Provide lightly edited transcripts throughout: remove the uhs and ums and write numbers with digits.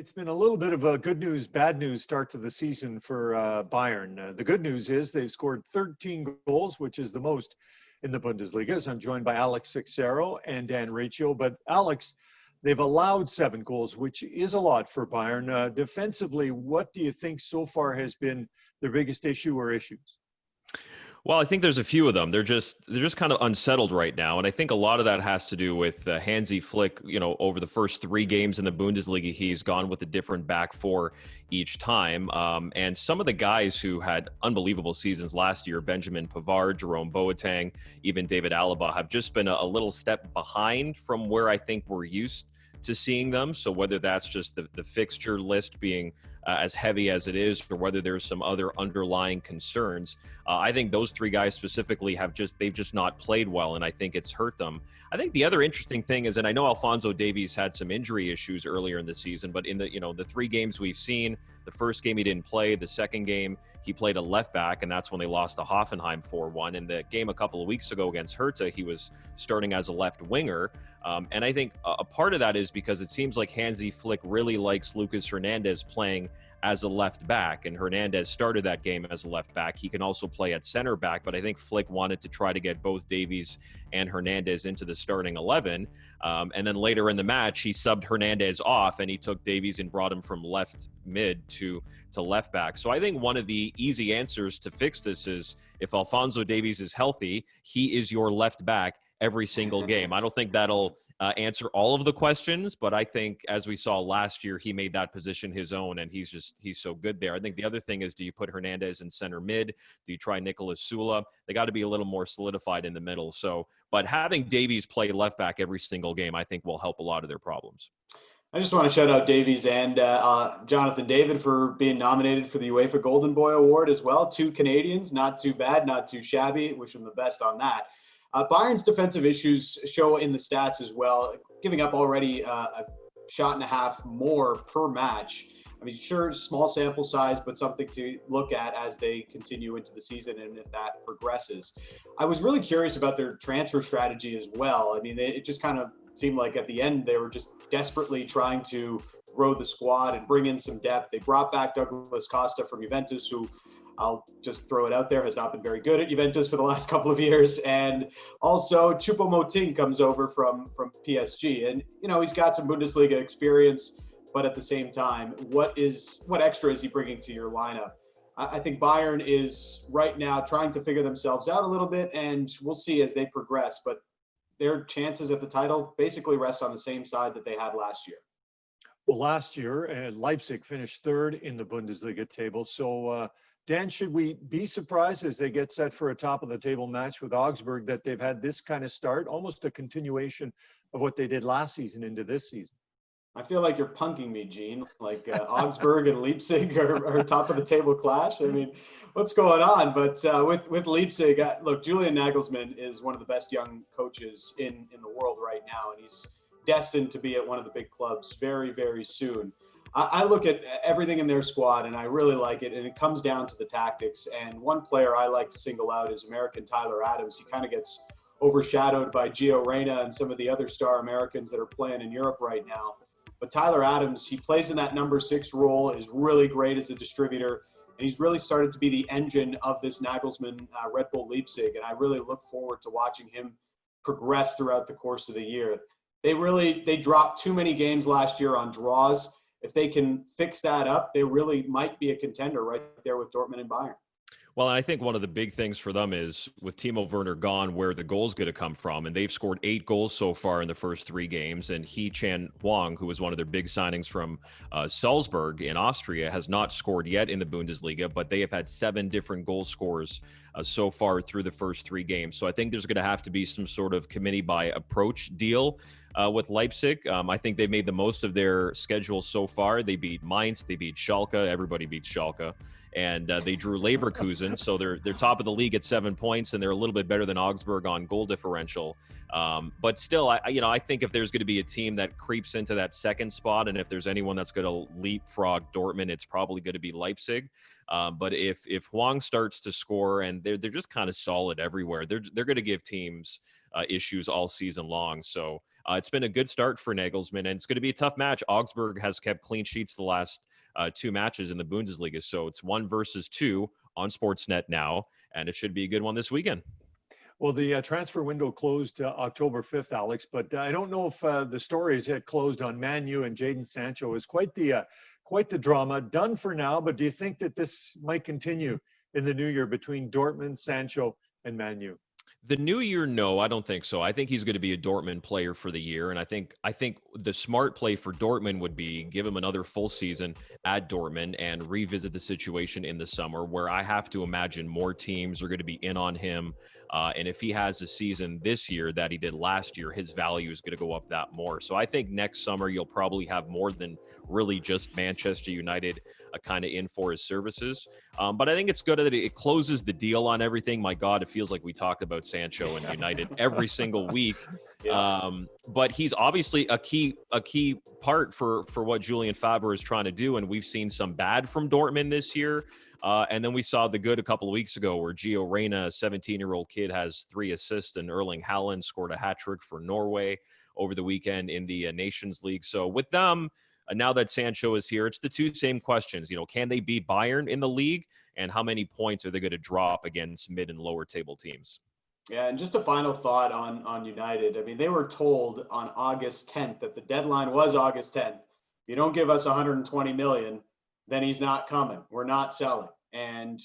It's been a little bit of a good news, bad news start to the season for Bayern. The good news is they've scored 13 goals, which is the most in the Bundesliga. As I'm joined by Alex Seixeiro and Dan Riccio. But Alex, they've allowed 7 goals, which is a lot for Bayern. Defensively, what do you think so far has been their biggest issue or issues? Well, I think there's a few of them. They're just kind of unsettled right now, and I think a lot of that has to do with Hansi Flick. You know, over the first 3 games in the Bundesliga, he's gone with a different back four each time. And some of the guys who had unbelievable seasons last year, Benjamin Pavard, Jerome Boateng, even David Alaba, have just been a little step behind from where I think we're used to seeing them. So whether that's just the fixture list being as heavy as it is, or whether there's some other underlying concerns, I think those 3 guys specifically they've just not played well, and I think it's hurt them. I think the other interesting thing is, and I know Alphonso Davies had some injury issues earlier in the season, but in the 3 games we've seen, the first game he didn't play, the second game he played a left back, and that's when they lost to Hoffenheim 4-1. In the game a couple of weeks ago against Hertha, he was starting as a left winger. And I think a part of that is because it seems like Hansi Flick really likes Lucas Hernandez playing as a left back, and Hernandez started that game as a left back. He can also play at center back, but I think Flick wanted to try to get both Davies and Hernandez into the starting 11. And then later in the match, he subbed Hernandez off, and he took Davies and brought him from left mid to left back. So I think one of the easy answers to fix this is, if Alphonso Davies is healthy, he is your left back every single game. I don't think that'll answer all of the questions, but I think, as we saw last year, he made that position his own, and he's so good there. I think the other thing is, do you put Hernandez in center mid? Do you try Nicolas Sula? They got to be a little more solidified in the middle. So, but having Davies play left back every single game, I think will help a lot of their problems. I just want to shout out Davies and Jonathan David for being nominated for the UEFA Golden Boy Award as well. 2 Canadians, not too bad, not too shabby. Wish them the best on that. Bayern's defensive issues show in the stats as well, giving up already a shot and a half more per match. I mean, sure, small sample size, but something to look at as they continue into the season and if that progresses. I was really curious about their transfer strategy as well. I mean, it just kind of seemed like at the end they were just desperately trying to grow the squad and bring in some depth. They brought back Douglas Costa from Juventus, who, I'll just throw it out there, has not been very good at Juventus for the last couple of years. And also Choupo-Moting comes over from PSG. And, you know, he's got some Bundesliga experience, but at the same time, what extra is he bringing to your lineup? I think Bayern is right now trying to figure themselves out a little bit, and we'll see as they progress. But their chances at the title basically rest on the same side that they had last year. Well, last year, Leipzig finished 3rd in the Bundesliga table. So, Dan, should we be surprised as they get set for a top-of-the-table match with Augsburg that they've had this kind of start, almost a continuation of what they did last season into this season? I feel like you're punking me, Gene. Like Augsburg and Leipzig are top-of-the-table clash. I mean, what's going on? But with Leipzig, look, Julian Nagelsmann is one of the best young coaches in the world right now, and he's destined to be at one of the big clubs very, very soon. I look at everything in their squad, and I really like it, and it comes down to the tactics. And one player I like to single out is American Tyler Adams. He kind of gets overshadowed by Gio Reyna and some of the other star Americans that are playing in Europe right now. But Tyler Adams, he plays in that number 6 role, is really great as a distributor, and he's really started to be the engine of this Nagelsmann Red Bull Leipzig, and I really look forward to watching him progress throughout the course of the year. They dropped too many games last year on draws. If they can fix that up, they really might be a contender right there with Dortmund and Bayern. Well, and I think one of the big things for them is, with Timo Werner gone, where the goal's going to come from. And they've scored 8 goals so far in the first 3 games. And He-Chan Huang, who was one of their big signings from Salzburg in Austria, has not scored yet in the Bundesliga, but they have had 7 different goal scorers so far through the first 3 games. So I think there's going to have to be some sort of committee by approach deal with Leipzig. I think they've made the most of their schedule so far. They beat Mainz, they beat Schalke. Everybody beats Schalke. And they drew Leverkusen, so they're top of the league at 7 points, and they're a little bit better than Augsburg on goal differential. But still, I think if there's going to be a team that creeps into that second spot, and if there's anyone that's going to leapfrog Dortmund, it's probably going to be Leipzig. But if Huang starts to score, and they're just kind of solid everywhere, they're going to give teams issues all season long. So It's been a good start for Nagelsmann, and it's going to be a tough match. Augsburg has kept clean sheets the last 2 matches in the Bundesliga, so it's 1 versus 2 on Sportsnet now, and it should be a good one this weekend. Well, the transfer window closed October 5th, Alex, but I don't know if the story is yet closed on Man U and Jadon Sancho. Is quite the drama. Done for now, but do you think that this might continue in the new year between Dortmund, Sancho, and Man U? The new year, no, I don't think so. I think he's going to be a Dortmund player for the year, and I think the smart play for Dortmund would be give him another full season at Dortmund and revisit the situation in the summer, where I have to imagine more teams are going to be in on him. And if he has a season this year that he did last year, his value is going to go up that more. So I think next summer you'll probably have more than really just Manchester United kind of in for his services. But I think it's good that it closes the deal on everything. My God, it feels like we talk about Sancho and United every single week. Yeah. But he's obviously a key part for what Julian Favre is trying to do. And we've seen some bad from Dortmund this year. And then we saw the good a couple of weeks ago where Gio Reyna, a 17-year-old kid, has 3 assists, and Erling Haaland scored a hat trick for Norway over the weekend in the Nations League. So with them, now that Sancho is here, it's the 2 same questions. Can they beat Bayern in the league? And how many points are they going to drop against mid and lower table teams? Yeah, and just a final thought on United. I mean, they were told on August 10th that the deadline was August 10th. If you don't give us 120 million, then he's not coming. We're not selling. And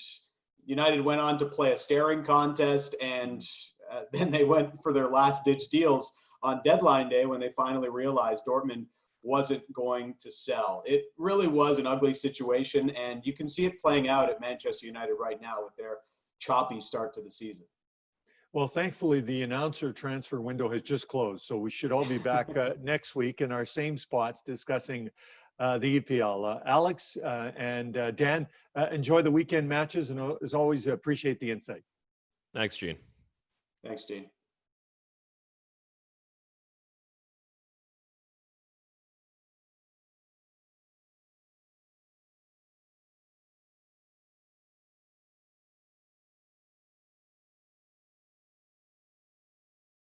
United went on to play a staring contest, and then they went for their last-ditch deals on deadline day when they finally realized Dortmund wasn't going to sell. It really was an ugly situation, and you can see it playing out at Manchester United right now with their choppy start to the season. Well, thankfully, the announcer transfer window has just closed, so we should all be back next week in our same spots discussing the EPL. Alex and Dan, enjoy the weekend matches, and as always, appreciate the insight. Thanks, Gene. Thanks, Gene.